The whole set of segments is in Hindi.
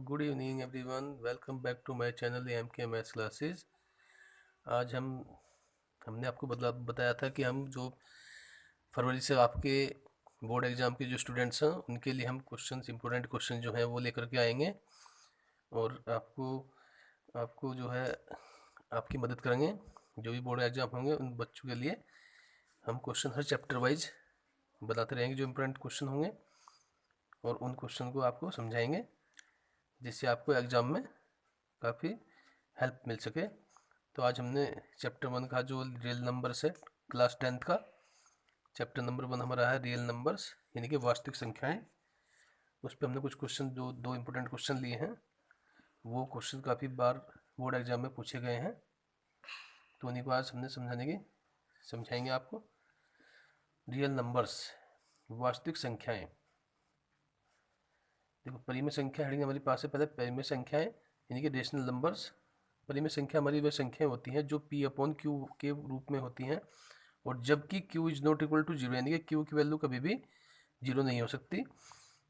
Good evening everyone, welcome back to my channel M K maths classes. आज हमने आपको बताया था कि हम जो फरवरी से आपके बोर्ड एग्ज़ाम के जो स्टूडेंट्स हैं उनके लिए हम इम्पोर्टेंट क्वेश्चन जो हैं वो लेकर के आएंगे और आपको आपको जो है आपकी मदद करेंगे। जो भी बोर्ड एग्ज़ाम होंगे उन बच्चों के लिए हम क्वेश्चन हर चैप्टर वाइज बताते रहेंगे जो इम्पोर्टेंट क्वेश्चन होंगे, और उन क्वेश्चन को आपको समझाएंगे जिससे आपको एग्ज़ाम में काफ़ी हेल्प मिल सके। तो आज हमने चैप्टर 1 का जो रियल नंबर्स है, क्लास 10th का चैप्टर नंबर 1 हमारा है रियल नंबर्स यानी कि वास्तविक संख्याएं। उस पर हमने कुछ क्वेश्चन दो इम्पोर्टेंट क्वेश्चन लिए हैं। वो क्वेश्चन काफ़ी बार बोर्ड एग्जाम में पूछे गए हैं, तो उन्हीं को आज हमने समझाएंगे आपको। रियल नंबर्स, वास्तविक संख्याएं। देखो, परिमेय संख्या हेडिंग हमारे पास है। पहले परिमेय संख्याएं यानी कि रेशनल नंबर्स। परिमेय संख्या हमारी वह संख्याएं होती हैं जो P अपॉन Q के रूप में होती हैं, और जबकि Q is not equal to zero यानी कि Q की वैल्यू कभी भी जीरो नहीं हो सकती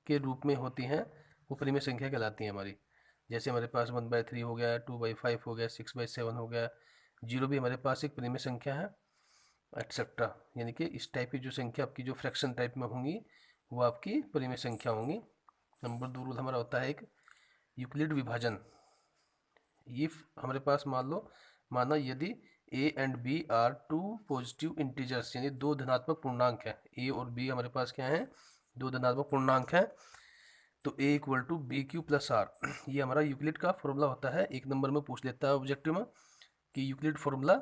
के रूप में होती हैं, वो परिमेय संख्या कहलाती हैं हमारी। जैसे हमारे पास 1/3 हो गया, 2/5 हो गया, 6/7 हो गया। जीरो भी हमारे पास एक परिमेय संख्या है, एटसेट्रा। यानी कि इस टाइप की जो संख्या आपकी जो फ्रैक्शन टाइप में होंगी वो आपकी परिमेय संख्या होंगी। नंबर 2 रूल हमारा होता है एक यूक्लिड विभाजन। इफ हमारे पास माना यदि a and b are two positive integers, यानी दो धनात्मक पूर्णांक है। a और b हमारे पास क्या है? दो धनात्मक पूर्णांक है। तो a equal to b q plus r, ये हमारा यूक्लिड का फॉर्मूला होता है। एक नंबर में पूछ लेता है ऑब्जेक्टिव में कि यूक्लिड फॉर्मूला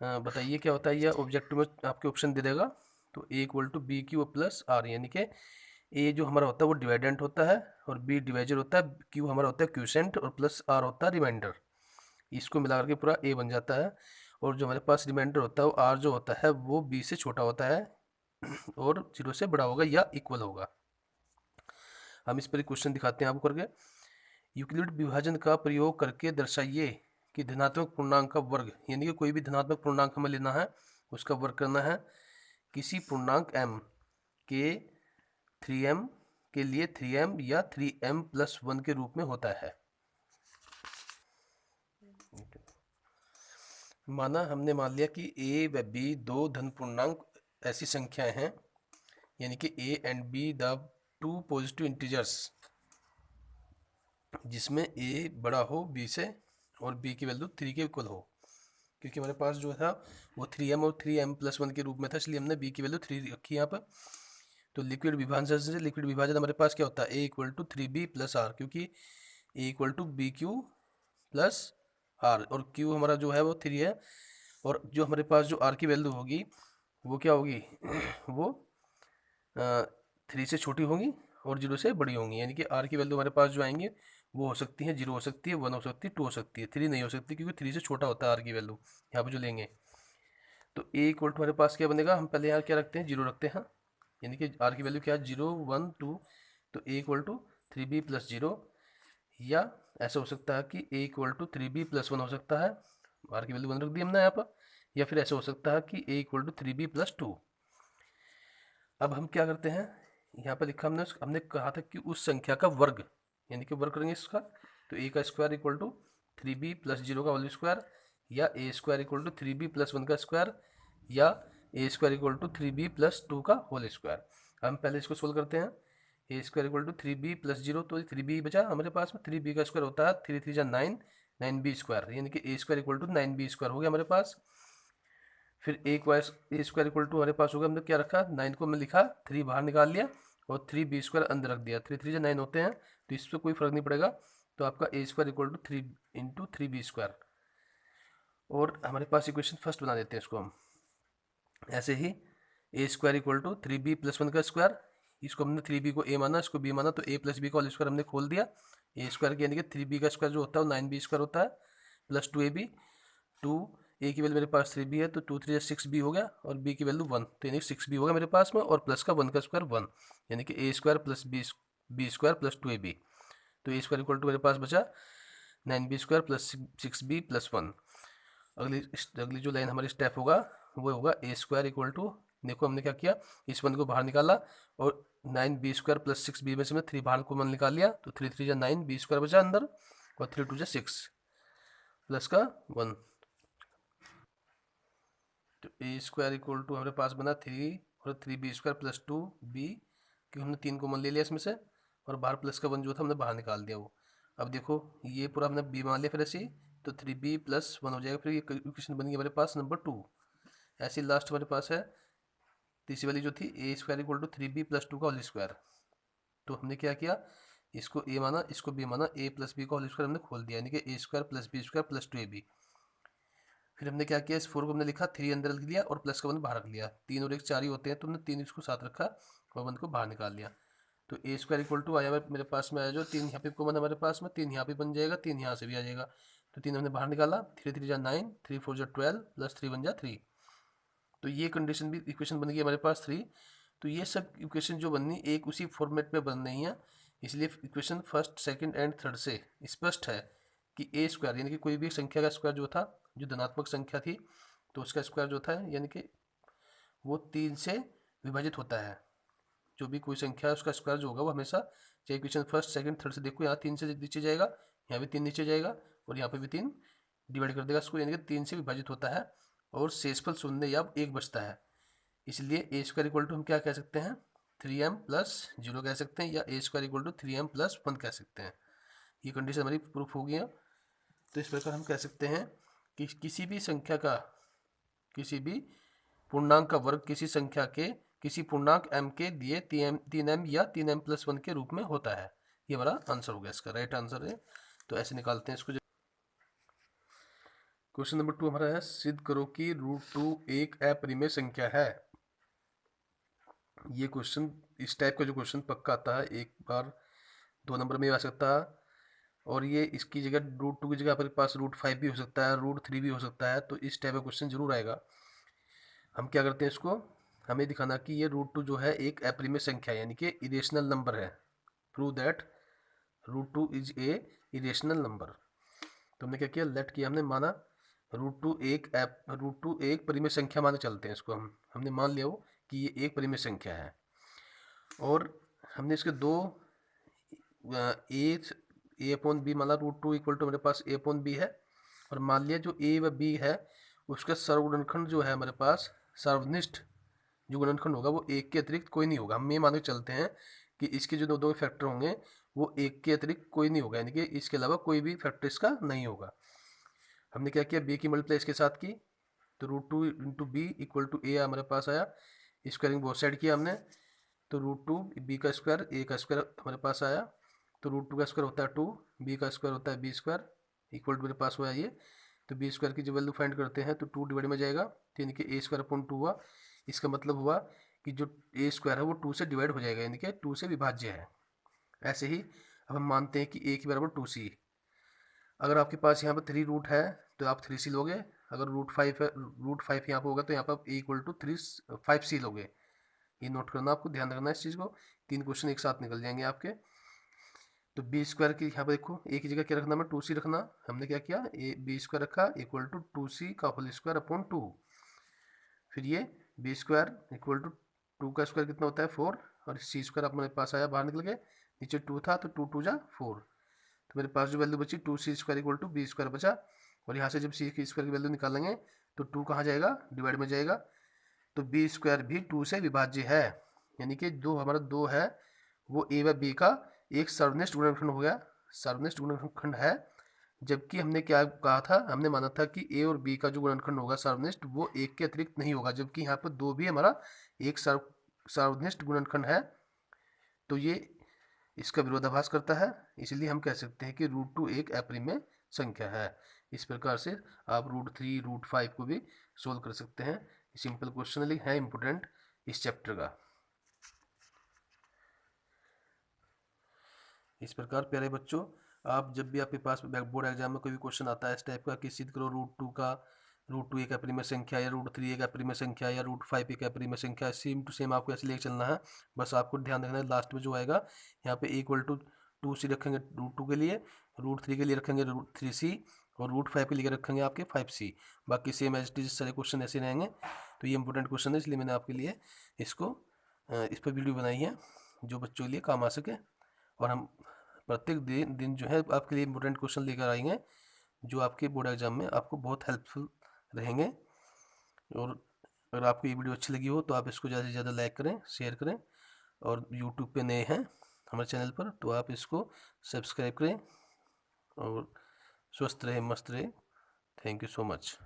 बताइए क्या होता है। यह ऑब्जेक्टिव में आपके ऑप्शन दे देगा। तो a equal to b q plus r, यानी कि ए जो हमारा होता है वो डिवाइडेंट होता है और बी डिवाइजर होता है, क्यू हमारा होता है क्यूसेंट और प्लस आर होता है रिमाइंडर। इसको मिला करके पूरा ए बन जाता है। और जो हमारे पास रिमाइंडर होता है वो आर जो होता है वो बी से छोटा होता है और जीरो से बड़ा होगा या इक्वल होगा। हम इस पर क्वेश्चन दिखाते हैं आपको करके। यूक्लिड विभाजन का प्रयोग करके दर्शाइए कि धनात्मक पूर्णांक का वर्ग, यानी कि कोई भी धनात्मक पूर्णांक हमें लेना है, उसका वर्ग करना है किसी पूर्णांक m के 3m के लिए 3m या 3m+1 के रूप में होता है। हमने मान लिया कि a व b दो धन पूर्णांक ऐसी संख्याएं हैं, यानी कि a and b the two positive integers, जिसमें a बड़ा हो b से और b की वैल्यू 3 के इक्वल हो। क्योंकि हमारे पास जो था वो 3m और 3m+1 के रूप में था, इसलिए हमने b की वैल्यू 3 रखी यहाँ पर। तो लिक्विड विभाजन से लिक्विड विभाजन हमारे पास क्या होता है? a equal to 3b plus r, क्योंकि a equal to b q plus r, और q हमारा जो है वो 3 है, और जो हमारे पास जो r की वैल्यू होगी वो क्या होगी? वो 3 से छोटी होंगी और 0 से बड़ी होंगी। यानी कि r की वैल्यू हमारे पास जो आएंगी वो हो सकती है 0 हो सकती है, 1 हो सकती है, 2 हो सकती है, 3 नहीं हो सकती, क्योंकि 3 से छोटा होता है r की वैल्यू यहाँ पे जो लेंगे। तो a इक्वल टू हमारे पास क्या बनेगा? हम पहले यहाँ क्या रखते हैं? 0 रखते हैं, यानी कि r की वैल्यू क्या है? 0 1 2। तो a equal to 3b plus 0, या ऐसा हो सकता है कि a इक्वल टू 3b+1 हो सकता है, r की वैल्यू 1 रख दी हमने यहाँ पर। या फिर ऐसा हो सकता है कि a इक्वल टू 3b+2। अब हम क्या करते हैं, यहाँ पर लिखा हमने कहा था कि उस संख्या का वर्ग, यानी कि वर्ग करेंगे इसका। तो a का स्क्वायर इक्वल टू 3b+0 का होल स्क्वायर, या a square equal to 3b+1 का स्क्वायर, या a square equal to 3b+2 का होल स्क्वायर। हम पहले इसको सोल्व करते हैं। ए स्क्वायर इक्वल टू 3b+0, तो 3b बचा हमारे पास में। 3b का स्क्वायर होता है 3 3 जा 9, 9b स्क्वायर, यानी कि a square equal to 9b square हो गया हमारे पास। फिर ए स्क्वायर इक्वल टू हमारे पास होगा, हमने क्या रखा? 9 को हमने लिखा, 3 बाहर निकाल लिया और 3b स्क्वायर अंदर रख दिया। 3 3 जा 9 होते हैं, तो इससे कोई फर्क नहीं पड़ेगा। तो आपका a square equal to 3 into 3b square. और हमारे पास इक्वेशन फर्स्ट बना देते हैं इसको हम ऐसे ही। a square equal to 3b+1 का स्क्वायर, इसको हमने 3b को a माना, इसको b माना, तो a प्लस बी का होल स्क्वायर हमने खोल दिया। a स्क्वायर यानी कि 3b का स्क्वायर जो होता है वो 9b स्क्वायर होता है, प्लस 2ab। 2a की वैल्यू मेरे पास 3b है, तो 2 3 6b हो गया, और b की वैल्यू 1, तो यानी 6b हो गया मेरे पास में, और प्लस का 1 का स्क्वायर 1, यानी कि a square plus b square plus 2ab। तो a स्क्वायर इक्वल टू मेरे पास बचा 9b square plus 6b plus 1। अगली जो लाइन हमारी स्टेप होगा वो होगा a स्क्वायर इक्वल टू, देखो हमने क्या किया, इस 1 को बाहर निकाला और 9b² प्लस 6b में से हमने 3 बाहर कॉमन निकाल लिया, तो 3 3 जा 9, b² बचा अंदर, और 3 2 जा 6 प्लस का 1, तो a² इक्वल टू हमारे पास बना 3 और 3b² प्लस 2b, क्योंकि हमने 3 कॉमन ले लिया इसमें से, और बाहर प्लस का 1 जो था हमने बाहर निकाल दिया वो। अब देखो ये पूरा हमने b मान लिया, फिर ऐसे ही तो 3b प्लस 1 हो जाएगा, फिर ये इक्वेशन बन गई हमारे पास नंबर 2। ऐसे लास्ट हमारे पास है तीसरी वाली जो थी a² equal to 3b plus 2 का होल स्क्वायर। तो हमने क्या किया, इसको a माना, इसको b माना, a प्लस b का होल स्क्वायर हमने खोल दिया, यानी कि a² plus b² plus 2ab। फिर हमने क्या किया, इस 4 को हमने लिखा 3 अंदर रख लिया और प्लस का 1 बाहर रख लिया, 3 और 1 4 ही होते हैं, तो हमने 3 इसको साथ रखा और 1 को बाहर निकाल लिया। तो a² इक्वल टू आया मेरे पास में आया जो 3 यहाँ पे कॉमन हमारे पास में, 3 यहाँ पे बन जाएगा, 3 यहाँ से भी आ जाएगा, तो 3 हमने बाहर निकाला, 3 3 जा 9, 3 4 जा 12 प्लस 3 1 जा 3। तो ये कंडीशन भी इक्वेशन बन गई हमारे पास 3। तो ये सब इक्वेशन जो बननी एक उसी फॉर्मेट में बन रही हैं, इसलिए equation first second and third से स्पष्ट है कि a² यानी कि कोई भी संख्या का स्क्वायर जो था, जो धनात्मक संख्या थी, तो उसका स्क्वायर जो था यानी कि वो 3 से विभाजित होता है। जो भी कोई संख्या है उसका स्क्वायर जो होगा वो हमेशा, चाहे इक्वेशन फर्स्ट सेकंड थर्ड से देखो, यहाँ 3 से नीचे जाएगा, यहाँ भी 3 नीचे जाएगा, और यहाँ पे भी 3 डिवाइड कर देगा इसको, यानी कि 3 से विभाजित होता है और शेषफल शून्य या 1 बचता है। इसलिए a² इक्वल टू हम क्या कह सकते हैं, 3m प्लस 0 कह सकते हैं, या a² equal to 3m plus 1 कह सकते हैं। ये कंडीशन हमारी प्रूफ हो गई है। तो इस प्रकार हम कह सकते हैं कि किसी भी संख्या का, किसी भी पूर्णांक का वर्ग किसी संख्या के किसी पूर्णांक m के दिए 3m या 3m प्लस 1 के रूप में होता है। ये हमारा आंसर हो गया, इसका राइट आंसर है। तो ऐसे निकालते हैं इसको। क्वेश्चन नंबर 2 हमारा है, सिद्ध करो कि √2 एक अपरिमेय संख्या है। ये क्वेश्चन, इस टाइप का जो क्वेश्चन पक्का आता है, एक बार 2 नंबर में आ सकता है, और ये इसकी जगह √2 की जगह आपके पास √5 भी हो सकता है, √3 भी हो सकता है, तो इस टाइप का क्वेश्चन जरूर आएगा। हम क्या करते हैं इसको, हमें दिखाना कि ये √2 जो है एक अपरिमेय संख्या है, यानी कि इरेशनल नंबर है। Prove that √2 is a irrational number. तो हमने क्या किया, लेट किया, हमने माना √2 एक परिमेय संख्या माने चलते हैं इसको, हमने मान लिया हो कि ये एक परिमेय संख्या है, और हमने इसके दो a/b माना, √2 इक्वल टू हमारे पास a/b है, और मान लिया जो a व b है उसका सर्वगुणनखंड जो है हमारे पास, सर्वनिष्ठ जो गुणनखंड होगा वो एक के अतिरिक्त कोई नहीं होगा। हम ये मान के चलते हैं कि इसके जो दो फैक्टर होंगे वो एक के अतिरिक्त कोई नहीं होगा, यानी कि इसके अलावा कोई भी फैक्टर इसका नहीं होगा। हमने क्या किया, b की मल्टीप्लाई इसके साथ की, तो √2 into b equal to a हमारे पास आया, स्क्वायरिंग बोथ साइड किया हमने, तो √2 b का स्क्वायर a का स्क्वायर हमारे पास आया, तो √2 का स्क्वायर होता है 2, b का स्क्वायर होता है b² इक्वल टू मेरे पास हुआ ये, तो b² की जो वैल्यू फाइंड करते हैं तो 2 डिवाइड में जाएगा, तो यानी कि a² 2 हुआ। इसका मतलब हुआ कि जो a² है वो 2 से डिवाइड हो जाएगा, यानी कि 2 से विभाज्य है। ऐसे ही अब हम मानते हैं कि a की बराबर 2c। अगर आपके पास यहाँ पर 3 रूट है तो आप 3c लोगे, अगर √5 है, √5 यहाँ पर होगा तो यहाँ पर a इक्वल टू 5c लोगे। ये नोट करना, आपको ध्यान रखना इस चीज़ को, 3 क्वेश्चन एक साथ निकल जाएंगे आपके। तो b² की यहाँ पर देखो a की जगह क्या रखना, मैं 2c रखना, हमने क्या किया, b² रखा इक्वल टू 2c का होल स्क्वायर अपॉन 2। फिर ये b² इक्वल टू 2 का स्क्वायर कितना होता है 4, और c² आप मेरे पास आया बाहर निकल के, नीचे 2 था तो 2 2 जा 4, तो मेरे पास जो वैल्यू बची 2c² इक्वल टू b² बचा, और यहाँ से जब c की स्क्वायर की वैल्यू निकालेंगे तो 2 कहाँ जाएगा, डिवाइड में जाएगा, तो b² भी 2 से विभाज्य है, यानी कि जो हमारा 2 है वो a व b का एक सर्वनिष्ठ गुणनखंड हो गया, सर्वनिष्ठ गुणनखंड है। जबकि हमने क्या कहा था, हमने माना था कि a और b का जो गुणनखंड होगा सर्वनिष्ठ वो एक के अतिरिक्त नहीं होगा, जबकि यहाँ पर 2 भी हमारा एक सर्वनिष्ठ गुणनखंड है, तो ये इसका विरोधाभास करता है। इसलिए हम कह सकते हैं कि √2 एक अपरिमेय संख्या है। इस प्रकार से आप √3 √5 को भी सोल्व कर सकते हैं। सिंपल क्वेश्चन है इंपोर्टेंट इस चैप्टर का। इस प्रकार प्यारे बच्चों, आप जब भी आपके पास बोर्ड एग्जाम में कोई भी क्वेश्चन आता है इस टाइप का कि सिद्ध करो √2 एक अपरिमेय संख्या, या √3 एक अपरिमेय संख्या, या √5 एक अपरिमेय संख्या, सेम टू सेम आपको ऐसे लेकर चलना है। बस आपको ध्यान रखना है लास्ट में जो आएगा यहाँ पे इक्वल टू 2c रखेंगे √2 के लिए, √3 के लिए रखेंगे 3c, और √5 के लिए रखेंगे आपके 5c। बाकी सेम एज इट इज सारे क्वेश्चन ऐसे रहेंगे। तो ये इंपॉर्टेंट क्वेश्चन है, इसलिए मैंने आपके लिए इसको इस पर वीडियो बनाई है। जो बच्चों के लिए काम आ सके। और हम प्रत्येक दिन जो है आपके लिए इंपॉर्टेंट क्वेश्चन लेकर आएंगे जो आपके बोर्ड एग्जाम में आपको बहुत हेल्पफुल रहेंगे। और अगर आपको ये वीडियो अच्छी लगी हो तो आप इसको ज़्यादा से ज़्यादा लाइक करें, शेयर करें, और यूट्यूब पे नए हैं हमारे चैनल पर तो आप इसको सब्सक्राइब करें। और स्वस्थ रहे, मस्त रहे। Thank you so much.